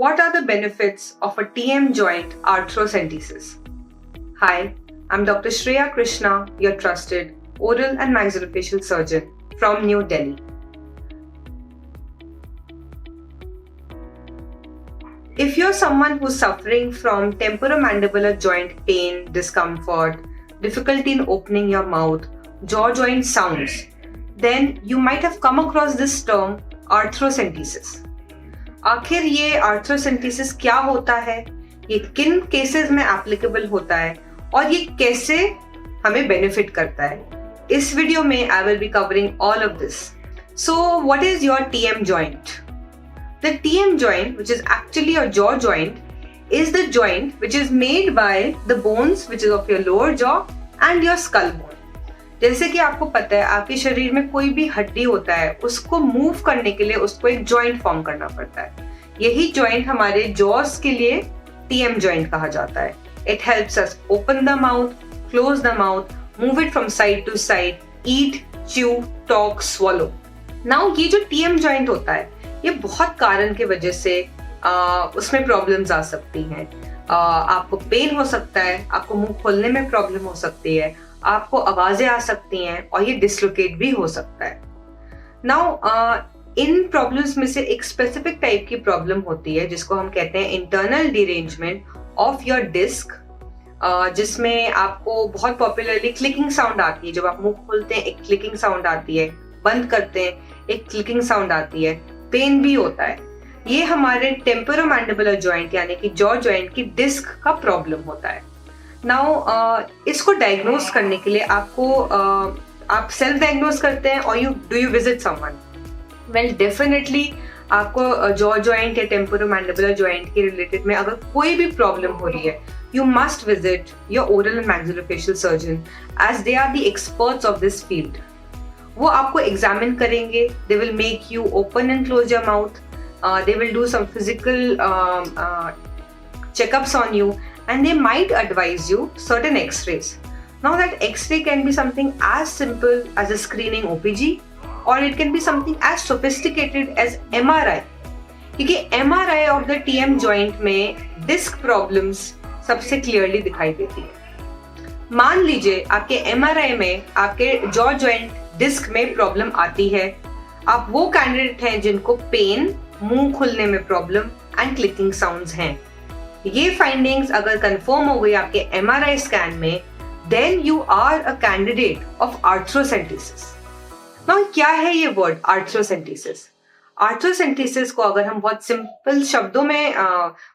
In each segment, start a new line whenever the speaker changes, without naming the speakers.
What are the benefits of a TM joint arthrocentesis? Hi, I'm Dr. Shreya Krishna, your trusted oral and maxillofacial surgeon from New Delhi. If you're someone who's suffering from temporomandibular joint pain, discomfort, difficulty in opening your mouth, jaw joint sounds, then you might have come across this term arthrocentesis. आखिर ये आर्थ्रोसेंटेसिस क्या होता है, ये किन cases में applicable होता है और ये कैसे हमें बेनिफिट करता है, इस वीडियो में I will be covering all of this. So what is your TM joint? The TM joint, which is actually your jaw joint, is the joint which is made by the bones which is of your lower jaw and your skull bone. जैसे कि आपको पता है, आपके शरीर में कोई भी हड्डी होता है, उसको मूव करने के लिए उसको एक जॉइंट फॉर्म करना पड़ता है. यही जॉइंट हमारे जॉस के लिए टीएम जॉइंट कहा जाता है. It helps us open the mouth, close the mouth, move it from side to side, eat, chew, talk, swallow. Now ये जो टीएम जॉइंट होता है, ये बहुत कारण की वजह से उसमें प्रॉब्लम्स आ सकती हैं. आपको पेन हो सकता है, आपको मुंह खोलने में प्रॉब्लम हो सकती है, आपको आवाजें आ सकती हैं और ये डिसलोकेट भी हो सकता है. नाउ इन प्रॉब्लम्स में से एक स्पेसिफिक टाइप की प्रॉब्लम होती है जिसको हम कहते हैं internal derangement of your disc, जिसमें आपको बहुत पॉपुलरली क्लिकिंग साउंड आती है. जब आप मुंह खोलते हैं एक क्लिकिंग साउंड आती है, बंद करते हैं एक क्लिकिंग साउंड आती है, पेन भी होता है. ये हमारे टेम्पोरोमैंडिबुलर जॉइंट यानी कि जॉ जॉइंट की डिस्क का प्रॉब्लम होता है. नाउ इसको डायग्नोज करने के लिए आपको आप सेल्फ डायग्नोज करते हैं और do you visit someone? Well, definitely आपको जॉ जॉइंट या टेम्पोरोमैंडिबुलर जॉइंट के रिलेटेड में अगर कोई भी प्रॉब्लम हो रही है, you must visit your oral and maxillofacial surgeon as they are the experts of this field. वो आपको एग्जामिन करेंगे, they will make you open and close your mouth, they will do some physical checkups on you, and they might advise you certain x-rays. Now that x-ray can be something as simple as a screening OPG, or it can be something as sophisticated as MRI. क्योंकि MRI of the TM joint में disc problems सबसे clearly दिखाई देती है. मान लीजिए आपके MRI में आपके jaw joint disc में प्रॉब्लम आती है, आप वो कैंडिडेट हैं जिनको पेन, मुंह खुलने में प्रॉब्लम एंड क्लिकिंग साउंड्स हैं. ये फाइंडिंग्स अगर कंफर्म हो गई आपके एमआरआई स्कैन में, then you are a candidate of arthrocentesis. Now क्या है ये वर्ड आर्थ्रोसेंटेसिस? आर्थ्रोसेंटेसिस को अगर हम बहुत सिंपल शब्दों में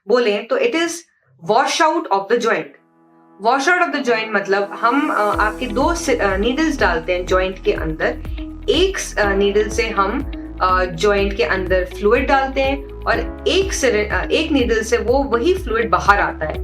बोलें तो it is wash out of the joint. Wash out of the joint मतलब हम आपके दो नीडल्स डालते हैं जॉइंट के अंदर. एक नीडल से हम जॉइंट के अंदर फ्लूइड डालते हैं और एक नीडल से वो वही फ्लूइड बाहर आता है.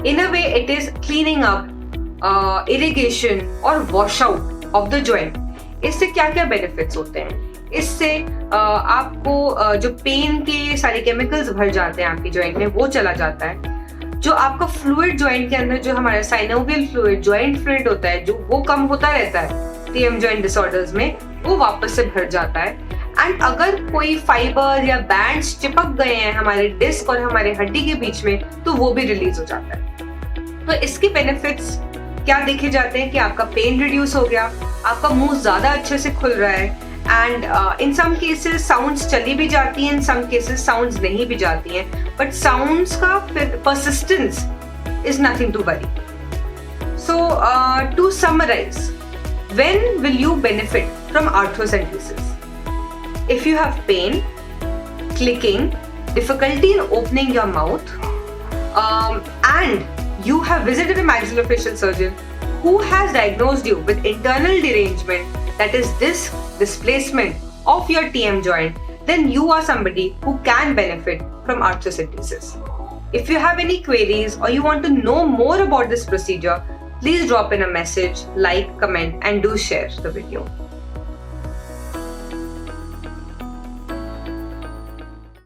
In a way it is cleaning up, irrigation और wash out of the joint. इससे क्या क्या बेनिफिट्स होते हैं? इससे आपको जो पेन के सारे केमिकल्स भर जाते हैं आपकी जॉइंट में वो चला जाता है. जो आपका फ्लूइड जॉइंट के अंदर जो हमारा साइनोवियल फ्लूइड, जॉइंट फ्लूइड होता है, जो वो कम होता रहता है टीएम जॉइंट डिसऑर्डर्स में, वो वापस से भर जाता है. एंड अगर कोई फाइबर या बैंड्स चिपक गए हैं हमारे डिस्क और हमारे हड्डी के बीच में, तो वो भी रिलीज हो जाता है. तो इसके बेनिफिट्स क्या देखे जाते हैं कि आपका पेन रिड्यूस हो गया, आपका मुंह ज्यादा अच्छे से खुल रहा है, and in some cases sounds चली भी जाती हैं, इन सम केसेस साउंड्स नहीं भी जाती हैं, बट साउंड्स का persistence is nothing to worry. So to summarize, when will you benefit from arthrocentesis? If you have pain, clicking, difficulty in opening your mouth, and you have visited a maxillofacial surgeon who has diagnosed you with internal derangement, that is disc displacement of your TM joint, then you are somebody who can benefit from arthrocentesis. If you have any queries or you want to know more about this procedure, please drop in a message, like, comment, and do share the video.